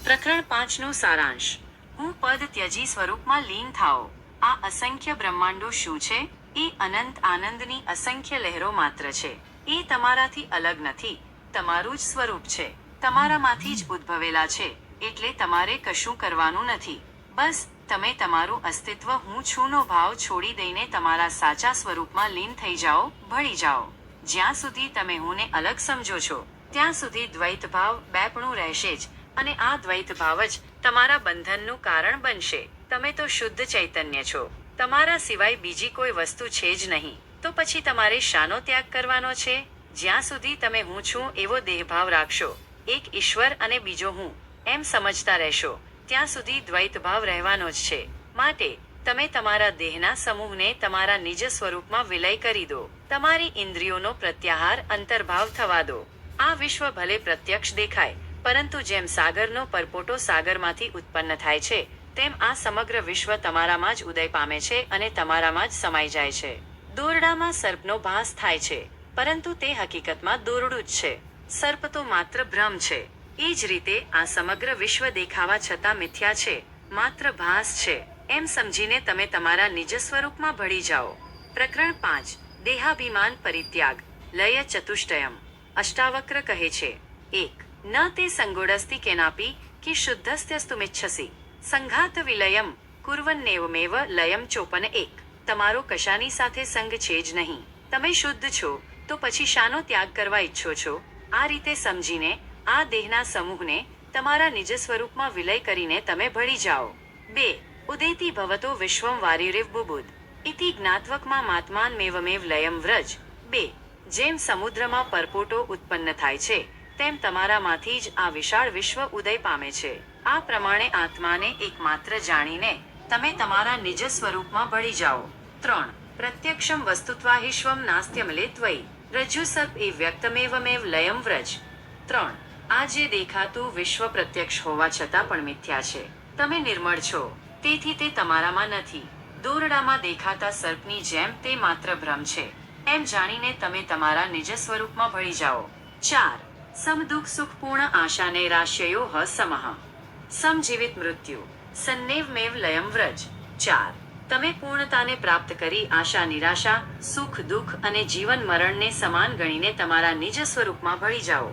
પ્રકરણ 5નો સારાંશ. હું પદ ત્યજી સ્વરૂપમાં લીન થાઓ. આ અસંખ્ય બ્રહ્માંડો શું છે? એ અનંત આનંદની અસંખ્ય લહેરો માત્ર છે. એ તમારાથી અલગ નથી, તમારું જ સ્વરૂપ છે. તમારામાંથી જ ઉદ્ભવેલા છે, એટલે તમારે કશું કરવાનું નથી. બસ તમે તમારું અસ્તિત્વ હું છુંનો ભાવ છોડી દઈને તમારા સાચા સ્વરૂપમાં લીન થઈ જાઓ, ભળી જાઓ. જ્યાં સુધી તમે હુંને અલગ સમજો છો, ત્યાં સુધી દ્વૈત ભાવ બેપણું રહેશે જ, અને આ દ્વૈત ભાવ જ તમારા બંધનનું કારણ બનશે. તમે તો શુદ્ધ ચૈતન્ય છો. તમારા સિવાય બીજી કોઈ વસ્તુ છે જ નહીં. તો પછી તમારે શાનો ત્યાગ કરવાનો છે? જ્યાં સુધી તમે હું છું એવો દેહભાવ રાખશો, એક ઈશ્વર અને બીજો હું, એમ સમજતા રહેશો, ત્યાં સુધી દ્વૈત ભાવ રહેવાનો જ છે. માટે તમે તમારા દેહના સમૂહને તમારા નિજ સ્વરૂપમાં વિલય કરી દો. તમારી ઇન્દ્રિયોનો પ્રત્યાહાર અંતર્ભાવ થવા દો. આ વિશ્વ ભલે પ્રત્યક્ષ દેખાય, પરંતુ જેમ સાગરનો પરપોટો સાગરમાંથી ઉત્પન્ન થાય છે, તેમ આ સમગ્ર વિશ્વ તમારામાં જ ઉદય પામે છે અને તમારામાં જ સમાઈ જાય છે. દોરડામાં સર્પનો ભાસ થાય છે, પરંતુ તે હકીકતમાં દોરડું જ છે. સર્પ તો માત્ર ભ્રમ છે. એ જ રીતે આ સમગ્ર વિશ્વ દેખાવા છતાં મિથ્યા છે, માત્ર ભાસ છે, એમ સમજીને તમે તમારા નિજ સ્વરૂપમાં ભળી જાઓ. પ્રકરણ 5. દેહાભિમાન પરિત્યાગ. લય ચતુષ્ટયમ. અષ્ટાવક્ર કહે છે. 1. ન તે સંગોડસ્તિ કેનાપી કે શુદ્ધસ્ત્યસ્તુમિચ્છસી સંઘાત વિલયમ કુર્વન્નેવમેવ લયમ ચોપન. 1. તમારો કશાની સાથે સંગ છે જ નહીં. તમે શુદ્ધ છો, તો પછી શાનો ત્યાગ કરવા ઈચ્છો છો? આ રીતે સમજીને આ દેહના સમૂહને તમારા નિજ સ્વરૂપમાં વિલય કરીને તમે ભળી જાઓ. 2. ઉદેતિ ભવતો વિશ્વમ વાર્યુરેવ બુબુદ ઇતિ જ્ઞાત્વકમાં માત્માન મેવમેવ લયમ વ્રજ. 2. જેમ સમુદ્રમાં પરપોટો ઉત્પન્ન થાય છે, તેમ તમારામાંથી જ આ વિશાળ વિશ્વ ઉદય પામે છે. આ પ્રમાણે આત્માને એકમાત્ર જાણીને તમે તમારા નિજ સ્વરૂપમાં ભળી જાઓ. 3. પ્રત્યક્ષમ વસ્તુત્વાહિશ્વમ નાસ્ત્યમલે ત્વયી રજ્જુ સર્પ એ વ્યક્તમેવમેવ લયમ વ્રજ. 3. આ જે દેખાતું વિશ્વ પ્રત્યક્ષ હોવા છતાં પણ મિથ્યા છે. તમે નિર્મળ છો, તેથી તે તમારામાં નથી. દોરડામાં દેખાતા સર્પની જેમ તે માત્ર ભ્રમ છે, એમ જાણીને તમે તમારા નિજ સ્વરૂપમાં ભળી જાઓ. 4. સમદુઃખ સુખપૂર્ણ આશાને રાશ્યયો હ સમઃ સમજીવિત મૃત્યુ સન્નેવમેવ લયમ વ્રજ. 4. તમે પૂર્ણતાને પ્રાપ્ત કરી આશા નિરાશા, સુખ દુઃખ અને જીવન મરણને સમાન ગણીને તમારા નિજ સ્વરૂપમાં ભળી જાઓ.